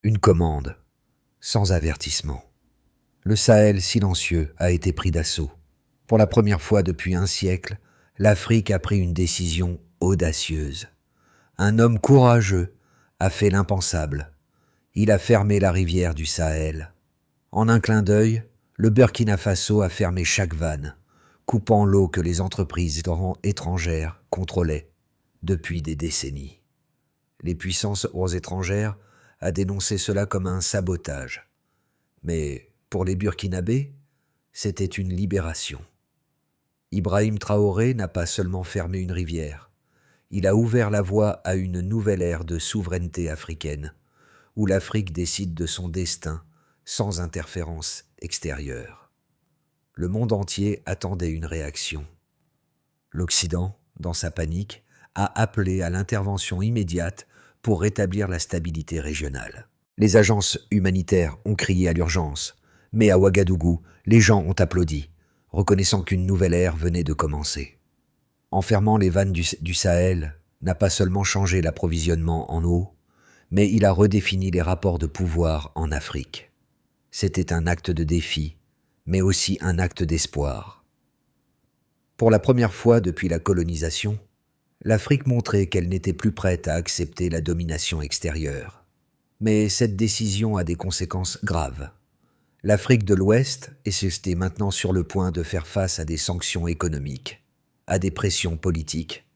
Une commande, sans avertissement. Le Sahel silencieux a été pris d'assaut. Pour la première fois depuis un siècle, l'Afrique a pris une décision audacieuse. Un homme courageux a fait l'impensable. Il a fermé la rivière du Sahel. En un clin d'œil, le Burkina Faso a fermé chaque vanne, coupant l'eau que les entreprises étrangères contrôlaient depuis des décennies. Les puissances étrangères a dénoncé cela comme un sabotage. Mais pour les Burkinabés, c'était une libération. Ibrahim Traoré n'a pas seulement fermé une rivière, il a ouvert la voie à une nouvelle ère de souveraineté africaine, où l'Afrique décide de son destin sans interférence extérieure. Le monde entier attendait une réaction. L'Occident, dans sa panique, a appelé à l'intervention immédiate pour rétablir la stabilité régionale. Les agences humanitaires ont crié à l'urgence, mais à Ouagadougou, les gens ont applaudi, reconnaissant qu'une nouvelle ère venait de commencer. En fermant les vannes du Sahel n'a pas seulement changé l'approvisionnement en eau, mais il a redéfini les rapports de pouvoir en Afrique. C'était un acte de défi, mais aussi un acte d'espoir. Pour la première fois depuis la colonisation, l'Afrique montrait qu'elle n'était plus prête à accepter la domination extérieure. Mais cette décision a des conséquences graves. L'Afrique de l'Ouest était maintenant sur le point de faire face à des sanctions économiques, à des pressions politiques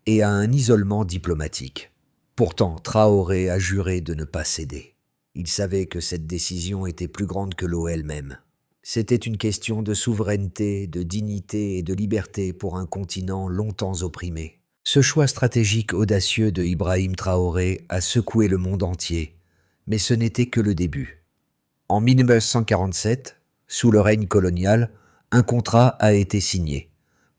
et à un isolement diplomatique. Pourtant, Traoré a juré de ne pas céder. Il savait que cette décision était plus grande que l'eau elle-même. C'était une question de souveraineté, de dignité et de liberté pour un continent longtemps opprimé. Ce choix stratégique audacieux de Ibrahim Traoré a secoué le monde entier, mais ce n'était que le début. En 1947, sous le règne colonial, un contrat a été signé,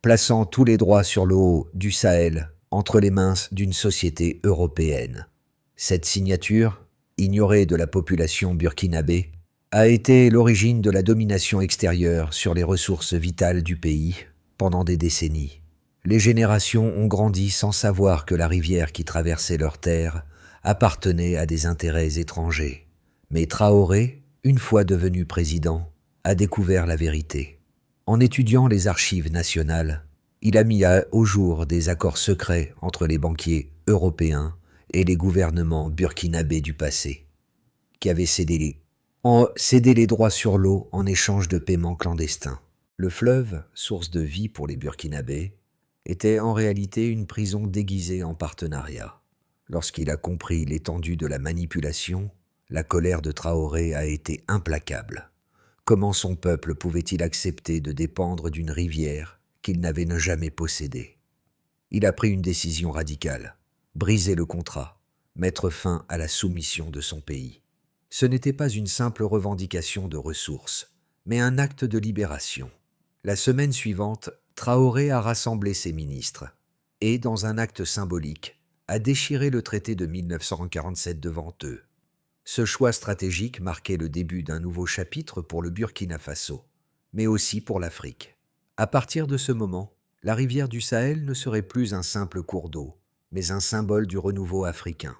plaçant tous les droits sur l'eau du Sahel entre les mains d'une société européenne. Cette signature, ignorée de la population burkinabé, a été l'origine de la domination extérieure sur les ressources vitales du pays pendant des décennies. Les générations ont grandi sans savoir que la rivière qui traversait leurs terres appartenait à des intérêts étrangers. Mais Traoré, une fois devenu président, a découvert la vérité. En étudiant les archives nationales, il a mis au jour des accords secrets entre les banquiers européens et les gouvernements burkinabés du passé, qui avaient cédé les droits sur l'eau en échange de paiements clandestins. Le fleuve, source de vie pour les Burkinabés, était en réalité une prison déguisée en partenariat. Lorsqu'il a compris l'étendue de la manipulation, la colère de Traoré a été implacable. Comment son peuple pouvait-il accepter de dépendre d'une rivière qu'il n'avait jamais possédée? Il a pris une décision radicale, briser le contrat, mettre fin à la soumission de son pays. Ce n'était pas une simple revendication de ressources, mais un acte de libération. La semaine suivante, Traoré a rassemblé ses ministres et, dans un acte symbolique, a déchiré le traité de 1947 devant eux. Ce choix stratégique marquait le début d'un nouveau chapitre pour le Burkina Faso, mais aussi pour l'Afrique. À partir de ce moment, la rivière du Sahel ne serait plus un simple cours d'eau, mais un symbole du renouveau africain.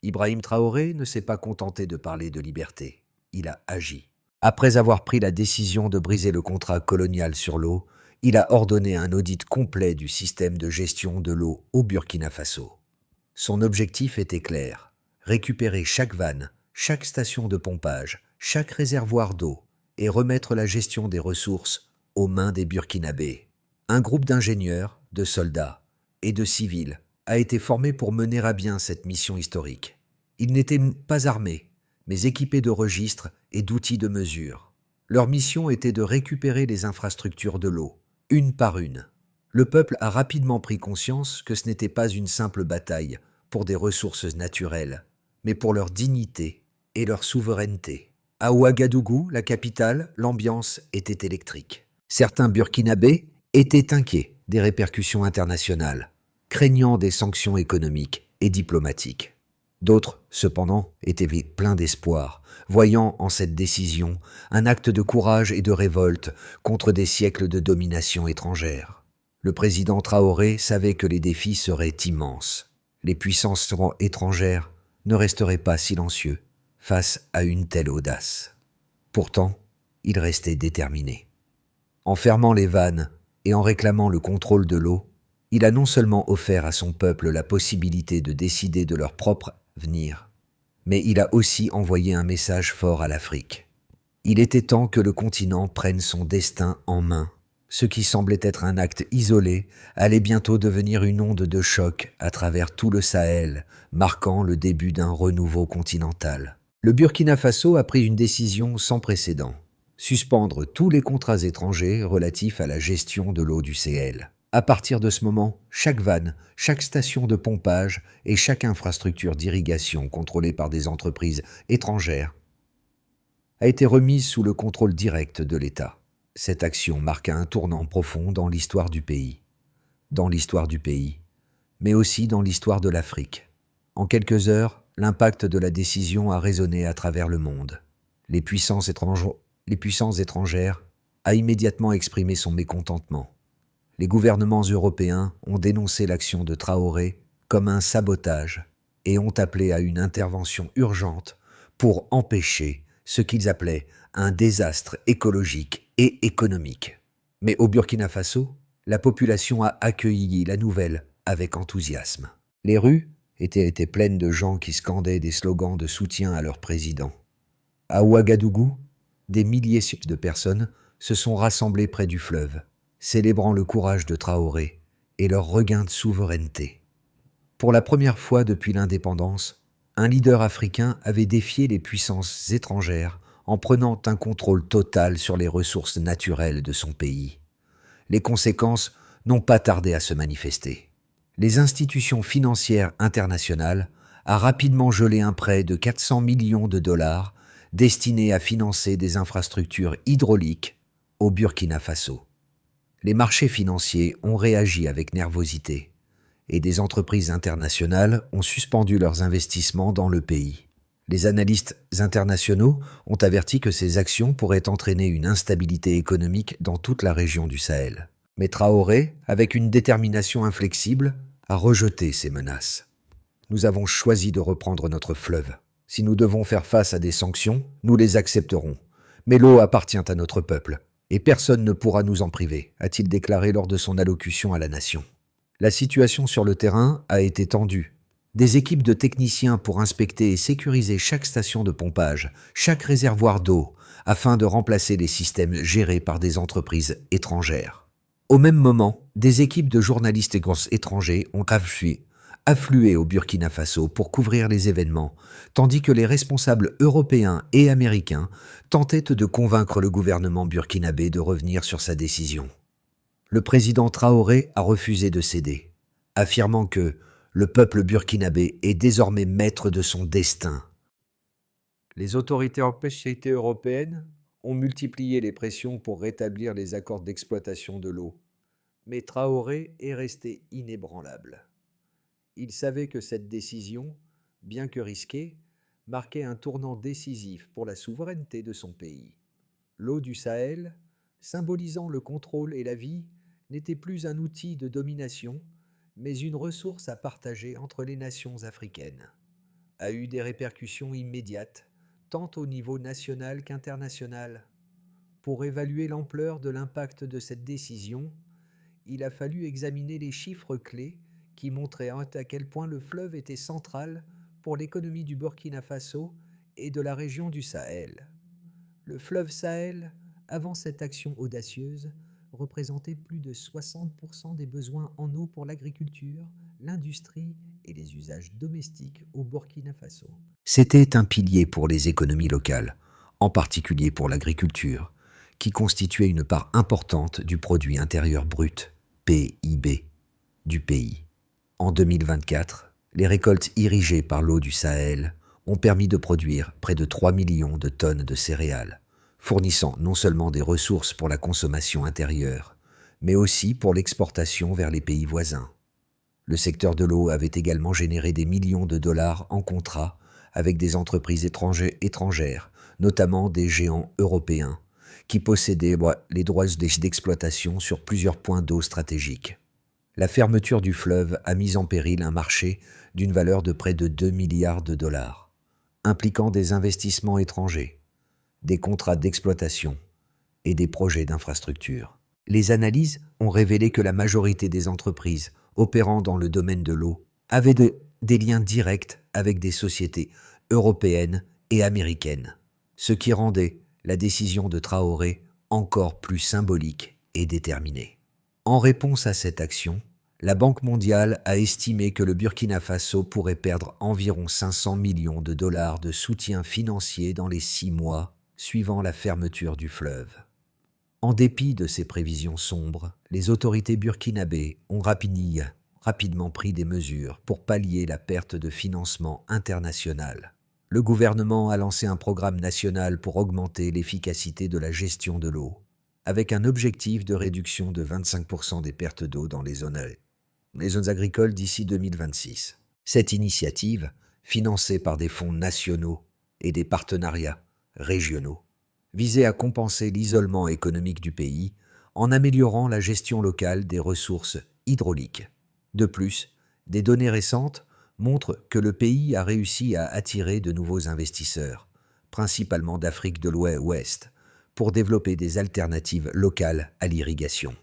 Ibrahim Traoré ne s'est pas contenté de parler de liberté, il a agi. Après avoir pris la décision de briser le contrat colonial sur l'eau, il a ordonné un audit complet du système de gestion de l'eau au Burkina Faso. Son objectif était clair, récupérer chaque vanne, chaque station de pompage, chaque réservoir d'eau et remettre la gestion des ressources aux mains des Burkinabés. Un groupe d'ingénieurs, de soldats et de civils a été formé pour mener à bien cette mission historique. Ils n'étaient pas armés, mais équipés de registres et d'outils de mesure. Leur mission était de récupérer les infrastructures de l'eau, une par une. Le peuple a rapidement pris conscience que ce n'était pas une simple bataille pour des ressources naturelles, mais pour leur dignité et leur souveraineté. À Ouagadougou, la capitale, l'ambiance était électrique. Certains Burkinabés étaient inquiets des répercussions internationales, craignant des sanctions économiques et diplomatiques. D'autres, cependant, étaient pleins d'espoir, voyant en cette décision un acte de courage et de révolte contre des siècles de domination étrangère. Le président Traoré savait que les défis seraient immenses. Les puissances étrangères ne resteraient pas silencieux face à une telle audace. Pourtant, il restait déterminé. En fermant les vannes et en réclamant le contrôle de l'eau, il a non seulement offert à son peuple la possibilité de décider de leur propre avenir, mais il a aussi envoyé un message fort à l'Afrique. Il était temps que le continent prenne son destin en main. Ce qui semblait être un acte isolé allait bientôt devenir une onde de choc à travers tout le Sahel, marquant le début d'un renouveau continental. Le Burkina Faso a pris une décision sans précédent: suspendre tous les contrats étrangers relatifs à la gestion de l'eau du Sahel. À partir de ce moment, chaque vanne, chaque station de pompage et chaque infrastructure d'irrigation contrôlée par des entreprises étrangères a été remise sous le contrôle direct de l'État. Cette action marqua un tournant profond dans l'histoire du pays. Mais aussi dans l'histoire de l'Afrique. En quelques heures, l'impact de la décision a résonné à travers le monde. Les puissances étrangères a immédiatement exprimé son mécontentement. Les gouvernements européens ont dénoncé l'action de Traoré comme un sabotage et ont appelé à une intervention urgente pour empêcher ce qu'ils appelaient un désastre écologique et économique. Mais au Burkina Faso, la population a accueilli la nouvelle avec enthousiasme. Les rues étaient pleines de gens qui scandaient des slogans de soutien à leur président. À Ouagadougou, des milliers de personnes se sont rassemblées près du fleuve, célébrant le courage de Traoré et leur regain de souveraineté. Pour la première fois depuis l'indépendance, un leader africain avait défié les puissances étrangères en prenant un contrôle total sur les ressources naturelles de son pays. Les conséquences n'ont pas tardé à se manifester. Les institutions financières internationales ont rapidement gelé un prêt de 400 millions de dollars destiné à financer des infrastructures hydrauliques au Burkina Faso. Les marchés financiers ont réagi avec nervosité et des entreprises internationales ont suspendu leurs investissements dans le pays. Les analystes internationaux ont averti que ces actions pourraient entraîner une instabilité économique dans toute la région du Sahel. Mais Traoré, avec une détermination inflexible, a rejeté ces menaces. Nous avons choisi de reprendre notre fleuve. Si nous devons faire face à des sanctions, nous les accepterons. Mais l'eau appartient à notre peuple, et personne ne pourra nous en priver, a-t-il déclaré lors de son allocution à la nation. La situation sur le terrain a été tendue. Des équipes de techniciens pour inspecter et sécuriser chaque station de pompage, chaque réservoir d'eau, afin de remplacer les systèmes gérés par des entreprises étrangères. Au même moment, des équipes de journalistes étrangers ont afflué au Burkina Faso pour couvrir les événements, tandis que les responsables européens et américains tentaient de convaincre le gouvernement burkinabé de revenir sur sa décision. Le président Traoré a refusé de céder, affirmant que le peuple burkinabé est désormais maître de son destin. Les autorités européennes ont multiplié les pressions pour rétablir les accords d'exploitation de l'eau, mais Traoré est resté inébranlable. Il savait que cette décision, bien que risquée, marquait un tournant décisif pour la souveraineté de son pays. L'eau du Sahel, symbolisant le contrôle et la vie, n'était plus un outil de domination, mais une ressource à partager entre les nations africaines. A eu des répercussions immédiates, tant au niveau national qu'international. Pour évaluer l'ampleur de l'impact de cette décision, il a fallu examiner les chiffres clés qui montraient à quel point le fleuve était central pour l'économie du Burkina Faso et de la région du Sahel. Le fleuve Sahel, avant cette action audacieuse, représentait plus de 60% des besoins en eau pour l'agriculture, l'industrie et les usages domestiques au Burkina Faso. C'était un pilier pour les économies locales, en particulier pour l'agriculture, qui constituait une part importante du produit intérieur brut, PIB, du pays. En 2024, les récoltes irriguées par l'eau du Sahel ont permis de produire près de 3 millions de tonnes de céréales, fournissant non seulement des ressources pour la consommation intérieure, mais aussi pour l'exportation vers les pays voisins. Le secteur de l'eau avait également généré des millions de dollars en contrats avec des entreprises étrangères, notamment des géants européens, qui possédaient les droits d'exploitation sur plusieurs points d'eau stratégiques. La fermeture du fleuve a mis en péril un marché d'une valeur de près de 2 milliards de dollars. impliquant des investissements étrangers, des contrats d'exploitation et des projets d'infrastructure. Les analyses ont révélé que la majorité des entreprises opérant dans le domaine de l'eau avaient des liens directs avec des sociétés européennes et américaines, ce qui rendait la décision de Traoré encore plus symbolique et déterminée. En réponse à cette action, la Banque mondiale a estimé que le Burkina Faso pourrait perdre environ 500 millions de dollars de soutien financier dans les 6 mois suivant la fermeture du fleuve. En dépit de ces prévisions sombres, les autorités burkinabées ont rapidement pris des mesures pour pallier la perte de financement international. Le gouvernement a lancé un programme national pour augmenter l'efficacité de la gestion de l'eau, avec un objectif de réduction de 25% des pertes d'eau dans les zones agricoles d'ici 2026. Cette initiative, financée par des fonds nationaux et des partenariats régionaux, visait à compenser l'isolement économique du pays en améliorant la gestion locale des ressources hydrauliques. De plus, des données récentes montrent que le pays a réussi à attirer de nouveaux investisseurs, principalement d'Afrique de l'Ouest, pour développer des alternatives locales à l'irrigation.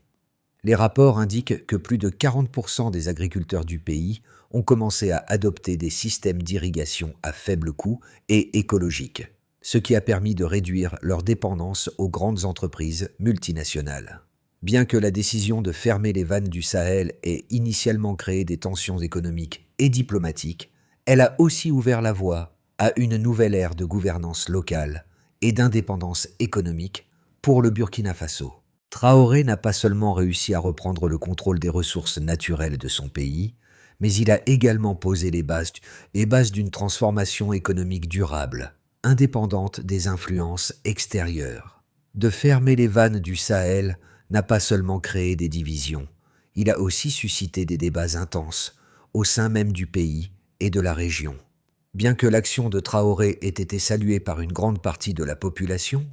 Les rapports indiquent que plus de 40% des agriculteurs du pays ont commencé à adopter des systèmes d'irrigation à faible coût et écologiques, ce qui a permis de réduire leur dépendance aux grandes entreprises multinationales. Bien que la décision de fermer les vannes du Sahel ait initialement créé des tensions économiques et diplomatiques, elle a aussi ouvert la voie à une nouvelle ère de gouvernance locale et d'indépendance économique pour le Burkina Faso. Traoré n'a pas seulement réussi à reprendre le contrôle des ressources naturelles de son pays, mais il a également posé les bases d'une transformation économique durable, indépendante des influences extérieures. De fermer les vannes du Sahel n'a pas seulement créé des divisions, il a aussi suscité des débats intenses au sein même du pays et de la région. Bien que l'action de Traoré ait été saluée par une grande partie de la population,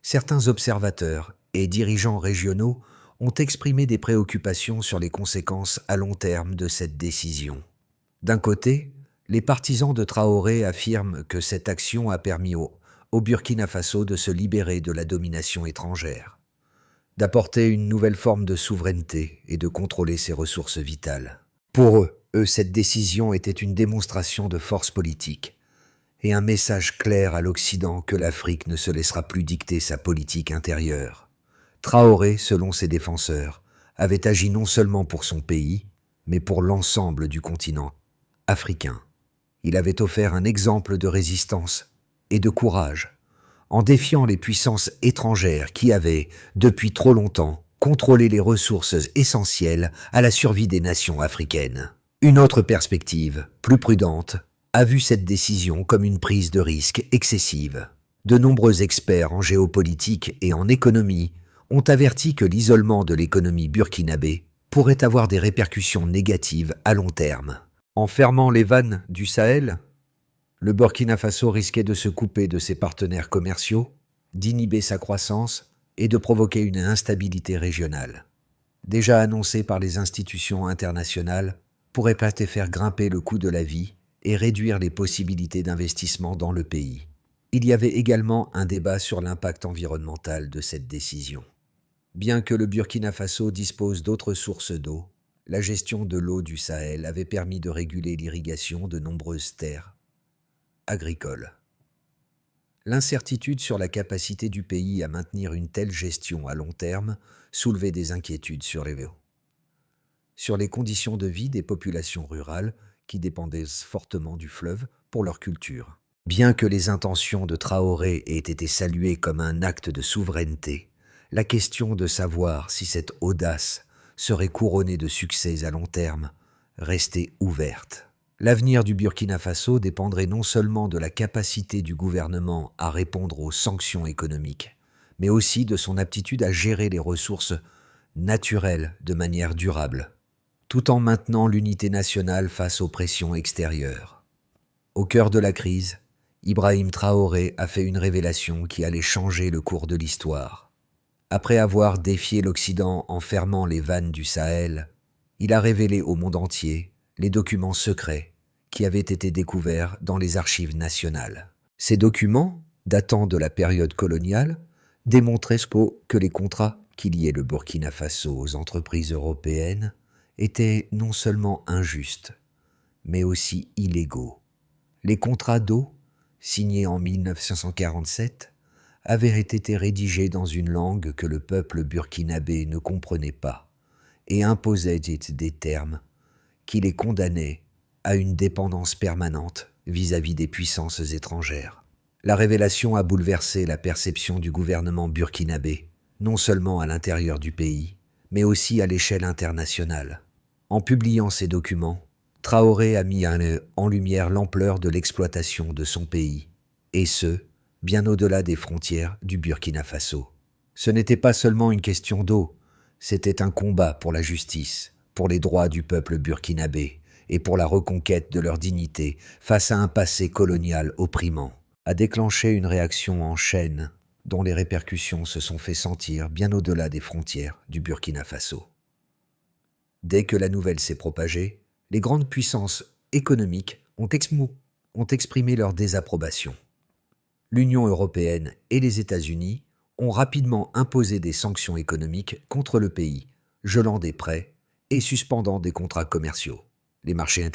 certains observateurs et dirigeants régionaux ont exprimé des préoccupations sur les conséquences à long terme de cette décision. D'un côté, les partisans de Traoré affirment que cette action a permis au Burkina Faso de se libérer de la domination étrangère, d'apporter une nouvelle forme de souveraineté et de contrôler ses ressources vitales. Pour eux, cette décision était une démonstration de force politique et un message clair à l'Occident que l'Afrique ne se laissera plus dicter sa politique intérieure. Traoré, selon ses défenseurs, avait agi non seulement pour son pays, mais pour l'ensemble du continent africain. Il avait offert un exemple de résistance et de courage, en défiant les puissances étrangères qui avaient, depuis trop longtemps, contrôlé les ressources essentielles à la survie des nations africaines. Une autre perspective, plus prudente, a vu cette décision comme une prise de risque excessive. De nombreux experts en géopolitique et en économie ont averti que l'isolement de l'économie burkinabé pourrait avoir des répercussions négatives à long terme. En fermant les vannes du Sahel, le Burkina Faso risquait de se couper de ses partenaires commerciaux, d'inhiber sa croissance et de provoquer une instabilité régionale. Déjà annoncée par les institutions internationales, pourrait peut-être faire grimper le coût de la vie et réduire les possibilités d'investissement dans le pays. Il y avait également un débat sur l'impact environnemental de cette décision. Bien que le Burkina Faso dispose d'autres sources d'eau, la gestion de l'eau du Sahel avait permis de réguler l'irrigation de nombreuses terres agricoles. L'incertitude sur la capacité du pays à maintenir une telle gestion à long terme soulevait des inquiétudes sur les conditions de vie des populations rurales qui dépendaient fortement du fleuve pour leur culture. Bien que les intentions de Traoré aient été saluées comme un acte de souveraineté, la question de savoir si cette audace serait couronnée de succès à long terme restait ouverte. L'avenir du Burkina Faso dépendrait non seulement de la capacité du gouvernement à répondre aux sanctions économiques, mais aussi de son aptitude à gérer les ressources naturelles de manière durable, tout en maintenant l'unité nationale face aux pressions extérieures. Au cœur de la crise, Ibrahim Traoré a fait une révélation qui allait changer le cours de l'histoire. Après avoir défié l'Occident en fermant les vannes du Sahel, il a révélé au monde entier les documents secrets qui avaient été découverts dans les archives nationales. Ces documents, datant de la période coloniale, démontraient que les contrats qui liaient le Burkina Faso aux entreprises européennes étaient non seulement injustes, mais aussi illégaux. Les contrats d'eau, signés en 1947, avaient été rédigés dans une langue que le peuple burkinabé ne comprenait pas et imposaient des termes qui les condamnaient à une dépendance permanente vis-à-vis des puissances étrangères. La révélation a bouleversé la perception du gouvernement burkinabé, non seulement à l'intérieur du pays, mais aussi à l'échelle internationale. En publiant ces documents, Traoré a mis en lumière l'ampleur de l'exploitation de son pays, et ce, bien au-delà des frontières du Burkina Faso. Ce n'était pas seulement une question d'eau, c'était un combat pour la justice, pour les droits du peuple burkinabé et pour la reconquête de leur dignité face à un passé colonial opprimant, a déclenché une réaction en chaîne dont les répercussions se sont fait sentir bien au-delà des frontières du Burkina Faso. Dès que la nouvelle s'est propagée, les grandes puissances économiques ont exprimé leur désapprobation. L'Union européenne et les États-Unis ont rapidement imposé des sanctions économiques contre le pays, gelant des prêts et suspendant des contrats commerciaux. Les marchés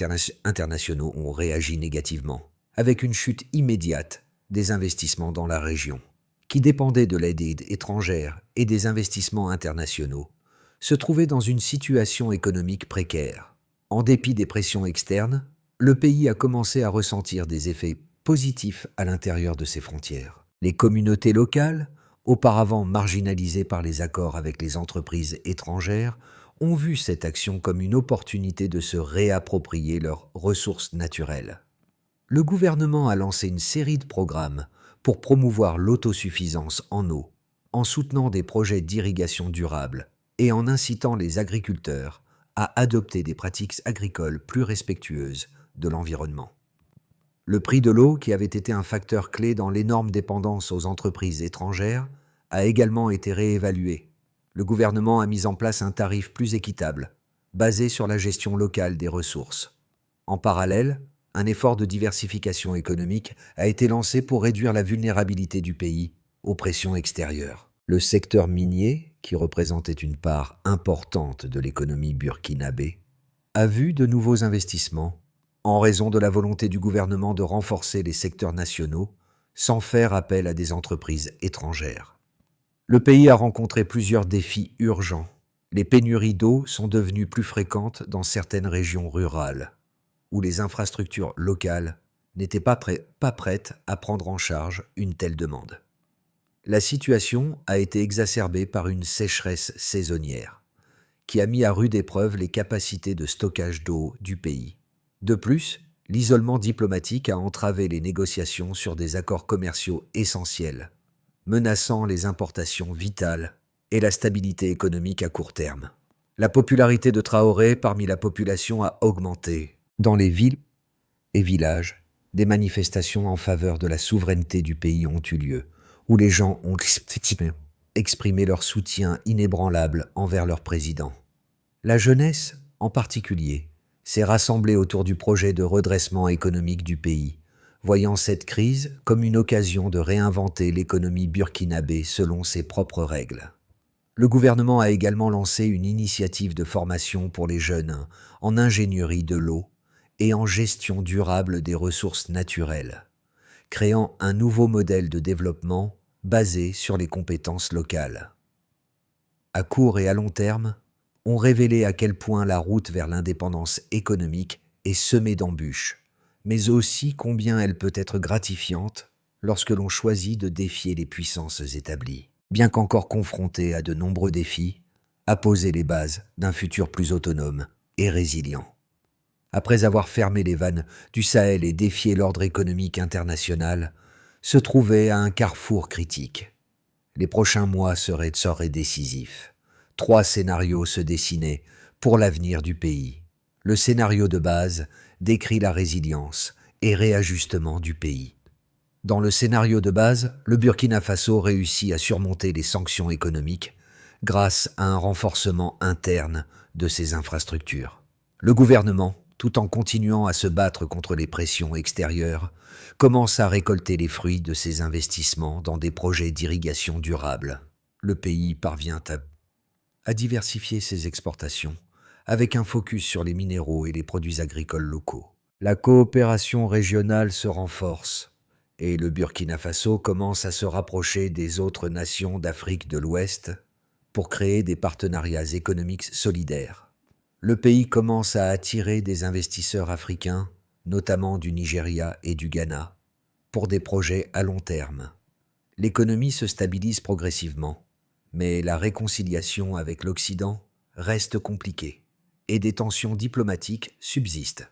internationaux ont réagi négativement, avec une chute immédiate des investissements dans la région, qui dépendaient de l'aide étrangère et des investissements internationaux, se trouvaient dans une situation économique précaire. En dépit des pressions externes, le pays a commencé à ressentir des effets positifs à l'intérieur de ses frontières. Les communautés locales, auparavant marginalisées par les accords avec les entreprises étrangères, ont vu cette action comme une opportunité de se réapproprier leurs ressources naturelles. Le gouvernement a lancé une série de programmes pour promouvoir l'autosuffisance en eau, en soutenant des projets d'irrigation durable et en incitant les agriculteurs à adopter des pratiques agricoles plus respectueuses de l'environnement. Le prix de l'eau, qui avait été un facteur clé dans l'énorme dépendance aux entreprises étrangères, a également été réévalué. Le gouvernement a mis en place un tarif plus équitable, basé sur la gestion locale des ressources. En parallèle, un effort de diversification économique a été lancé pour réduire la vulnérabilité du pays aux pressions extérieures. Le secteur minier, qui représentait une part importante de l'économie burkinabé, a vu de nouveaux investissements en raison de la volonté du gouvernement de renforcer les secteurs nationaux sans faire appel à des entreprises étrangères. Le pays a rencontré plusieurs défis urgents. Les pénuries d'eau sont devenues plus fréquentes dans certaines régions rurales, où les infrastructures locales n'étaient pas prêtes à prendre en charge une telle demande. La situation a été exacerbée par une sécheresse saisonnière, qui a mis à rude épreuve les capacités de stockage d'eau du pays. De plus, l'isolement diplomatique a entravé les négociations sur des accords commerciaux essentiels, menaçant les importations vitales et la stabilité économique à court terme. La popularité de Traoré parmi la population a augmenté. Dans les villes et villages, des manifestations en faveur de la souveraineté du pays ont eu lieu, où les gens ont exprimé leur soutien inébranlable envers leur président. La jeunesse, en particulier, s'est rassemblée autour du projet de redressement économique du pays, voyant cette crise comme une occasion de réinventer l'économie burkinabé selon ses propres règles. Le gouvernement a également lancé une initiative de formation pour les jeunes en ingénierie de l'eau et en gestion durable des ressources naturelles, créant un nouveau modèle de développement basé sur les compétences locales. À court et à long terme, ont révélé à quel point la route vers l'indépendance économique est semée d'embûches, mais aussi combien elle peut être gratifiante lorsque l'on choisit de défier les puissances établies. Bien qu'encore confrontée à de nombreux défis, a posé les bases d'un futur plus autonome et résilient. Après avoir fermé les vannes du Sahel et défié l'ordre économique international, se trouvait à un carrefour critique. Les prochains mois seraient décisifs. 3 scénarios se dessinaient pour l'avenir du pays. Le scénario de base décrit la résilience et réajustement du pays. Dans le scénario de base, le Burkina Faso réussit à surmonter les sanctions économiques grâce à un renforcement interne de ses infrastructures. Le gouvernement tout en continuant à se battre contre les pressions extérieures, commence à récolter les fruits de ses investissements dans des projets d'irrigation durable. Le pays parvient à diversifier ses exportations, avec un focus sur les minéraux et les produits agricoles locaux. La coopération régionale se renforce, et le Burkina Faso commence à se rapprocher des autres nations d'Afrique de l'Ouest pour créer des partenariats économiques solidaires. Le pays commence à attirer des investisseurs africains, notamment du Nigeria et du Ghana, pour des projets à long terme. L'économie se stabilise progressivement, mais la réconciliation avec l'Occident reste compliquée et des tensions diplomatiques subsistent.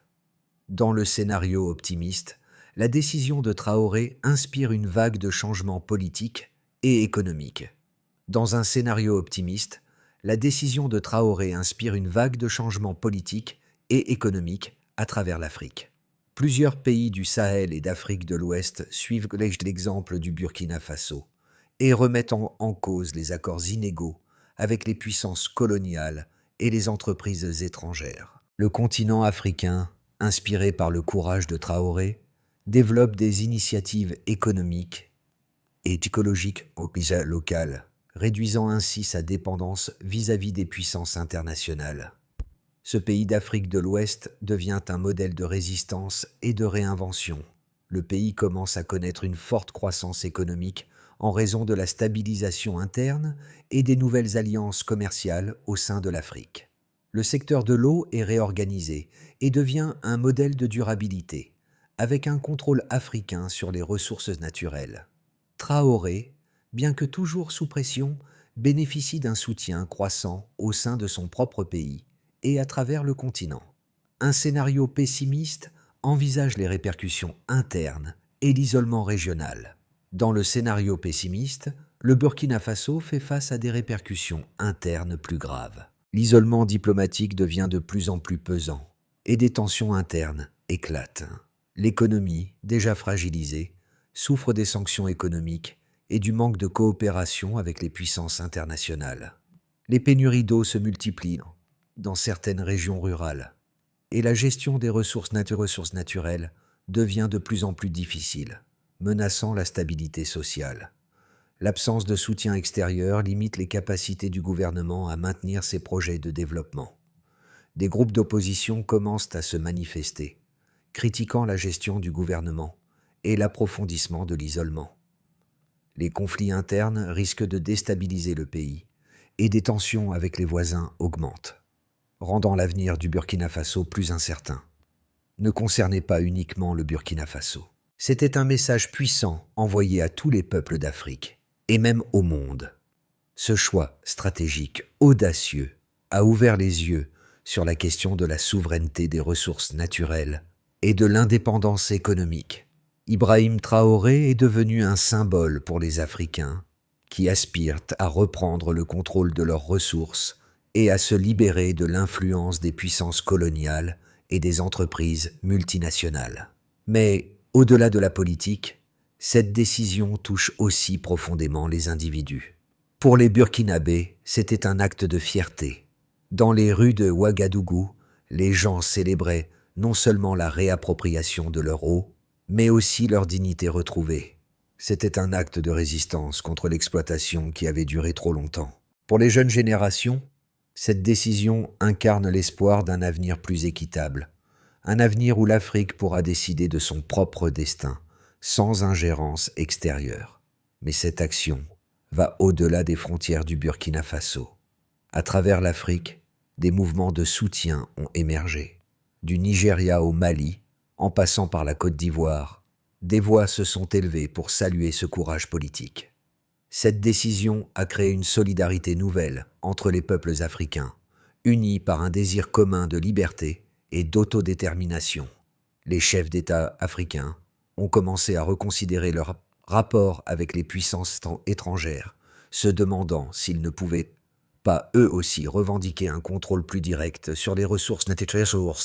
Dans le scénario optimiste, la décision de Traoré inspire une vague de changements politiques et économiques. Dans un scénario optimiste, la décision de Traoré inspire une vague de changements politiques et économiques à travers l'Afrique. Plusieurs pays du Sahel et d'Afrique de l'Ouest suivent l'exemple du Burkina Faso et remettent en cause les accords inégaux avec les puissances coloniales et les entreprises étrangères. Le continent africain, inspiré par le courage de Traoré, développe des initiatives économiques et écologiques locales, réduisant ainsi sa dépendance vis-à-vis des puissances internationales. Ce pays d'Afrique de l'Ouest devient un modèle de résistance et de réinvention. Le pays commence à connaître une forte croissance économique en raison de la stabilisation interne et des nouvelles alliances commerciales au sein de l'Afrique. Le secteur de l'eau est réorganisé et devient un modèle de durabilité, avec un contrôle africain sur les ressources naturelles. Traoré, bien que toujours sous pression, bénéficie d'un soutien croissant au sein de son propre pays et à travers le continent. Un scénario pessimiste envisage les répercussions internes et l'isolement régional. Dans le scénario pessimiste, le Burkina Faso fait face à des répercussions internes plus graves. L'isolement diplomatique devient de plus en plus pesant et des tensions internes éclatent. L'économie, déjà fragilisée, souffre des sanctions économiques et du manque de coopération avec les puissances internationales. Les pénuries d'eau se multiplient dans certaines régions rurales et la gestion des ressources naturelles devient de plus en plus difficile, menaçant la stabilité sociale. L'absence de soutien extérieur limite les capacités du gouvernement à maintenir ses projets de développement. Des groupes d'opposition commencent à se manifester, critiquant la gestion du gouvernement et l'approfondissement de l'isolement. Les conflits internes risquent de déstabiliser le pays et des tensions avec les voisins augmentent, rendant l'avenir du Burkina Faso plus incertain. Ne concernait pas uniquement le Burkina Faso. C'était un message puissant envoyé à tous les peuples d'Afrique et même au monde. Ce choix stratégique audacieux a ouvert les yeux sur la question de la souveraineté des ressources naturelles et de l'indépendance économique. Ibrahim Traoré est devenu un symbole pour les Africains qui aspirent à reprendre le contrôle de leurs ressources et à se libérer de l'influence des puissances coloniales et des entreprises multinationales. Mais, au-delà de la politique, cette décision touche aussi profondément les individus. Pour les Burkinabés, c'était un acte de fierté. Dans les rues de Ouagadougou, les gens célébraient non seulement la réappropriation de leur eau, mais aussi leur dignité retrouvée. C'était un acte de résistance contre l'exploitation qui avait duré trop longtemps. Pour les jeunes générations, cette décision incarne l'espoir d'un avenir plus équitable, un avenir où l'Afrique pourra décider de son propre destin, sans ingérence extérieure. Mais cette action va au-delà des frontières du Burkina Faso. À travers l'Afrique, des mouvements de soutien ont émergé. Du Nigeria au Mali, en passant par la Côte d'Ivoire, des voix se sont élevées pour saluer ce courage politique. Cette décision a créé une solidarité nouvelle entre les peuples africains, unis par un désir commun de liberté et d'autodétermination. Les chefs d'État africains ont commencé à reconsidérer leur rapport avec les puissances étrangères, se demandant s'ils ne pouvaient pas eux aussi revendiquer un contrôle plus direct sur les ressources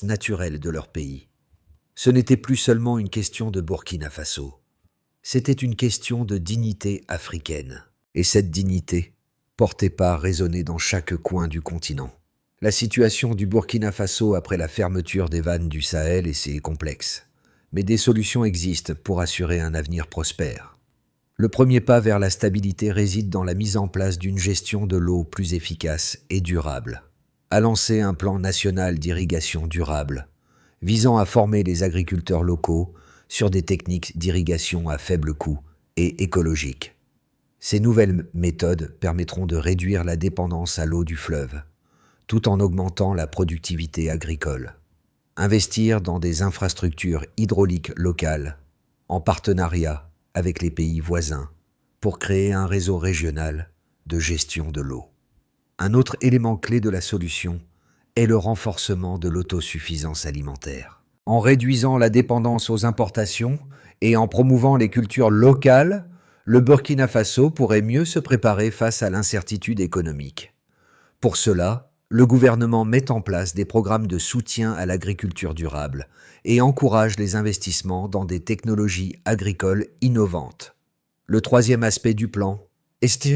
naturelles de leur pays. Ce n'était plus seulement une question de Burkina Faso, c'était une question de dignité africaine. Et cette dignité portait part résonnait dans chaque coin du continent. La situation du Burkina Faso après la fermeture des vannes du Sahel est assez complexe, mais des solutions existent pour assurer un avenir prospère. Le premier pas vers la stabilité réside dans la mise en place d'une gestion de l'eau plus efficace et durable. A lancé un plan national d'irrigation durable, visant à former les agriculteurs locaux sur des techniques d'irrigation à faible coût et écologiques. Ces nouvelles méthodes permettront de réduire la dépendance à l'eau du fleuve, tout en augmentant la productivité agricole. Investir dans des infrastructures hydrauliques locales, en partenariat avec les pays voisins, pour créer un réseau régional de gestion de l'eau. Un autre élément clé de la solution est le renforcement de l'autosuffisance alimentaire. En réduisant la dépendance aux importations et en promouvant les cultures locales, le Burkina Faso pourrait mieux se préparer face à l'incertitude économique. Pour cela, le gouvernement met en place des programmes de soutien à l'agriculture durable et encourage les investissements dans des technologies agricoles innovantes. Le troisième aspect du plan est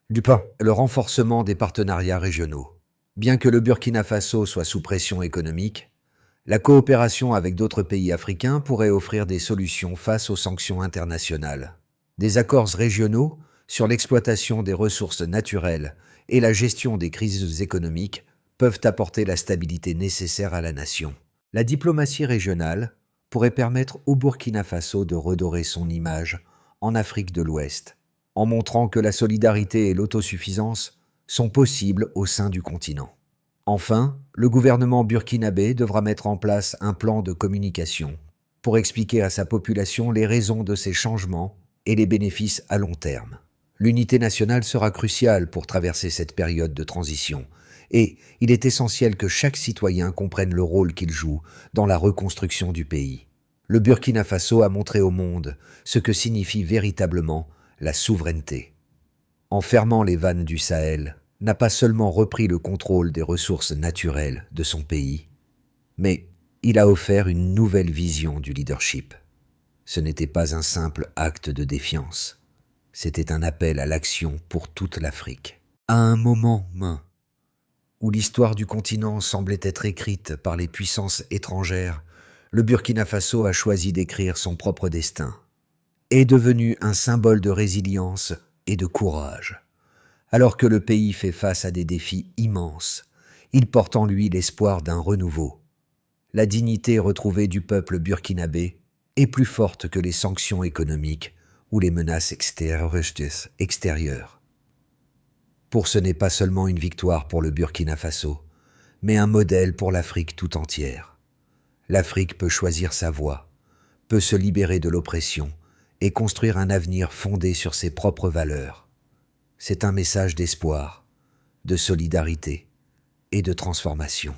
le renforcement des partenariats régionaux. Bien que le Burkina Faso soit sous pression économique, la coopération avec d'autres pays africains pourrait offrir des solutions face aux sanctions internationales. Des accords régionaux sur l'exploitation des ressources naturelles et la gestion des crises économiques peuvent apporter la stabilité nécessaire à la nation. La diplomatie régionale pourrait permettre au Burkina Faso de redorer son image en Afrique de l'Ouest, en montrant que la solidarité et l'autosuffisance sont possibles au sein du continent. Enfin, le gouvernement burkinabé devra mettre en place un plan de communication pour expliquer à sa population les raisons de ces changements et les bénéfices à long terme. L'unité nationale sera cruciale pour traverser cette période de transition, et il est essentiel que chaque citoyen comprenne le rôle qu'il joue dans la reconstruction du pays. Le Burkina Faso a montré au monde ce que signifie véritablement la souveraineté. En fermant les vannes du Sahel, n'a pas seulement repris le contrôle des ressources naturelles de son pays, mais il a offert une nouvelle vision du leadership. Ce n'était pas un simple acte de défiance, c'était un appel à l'action pour toute l'Afrique. À un moment où l'histoire du continent semblait être écrite par les puissances étrangères, le Burkina Faso a choisi d'écrire son propre destin, est devenu un symbole de résilience et de courage. Alors que le pays fait face à des défis immenses, il porte en lui l'espoir d'un renouveau. La dignité retrouvée du peuple burkinabé est plus forte que les sanctions économiques ou les menaces extérieures. Pour ce n'est pas seulement une victoire pour le Burkina Faso, mais un modèle pour l'Afrique tout entière. L'Afrique peut choisir sa voie, peut se libérer de l'oppression et construire un avenir fondé sur ses propres valeurs. C'est un message d'espoir, de solidarité et de transformation.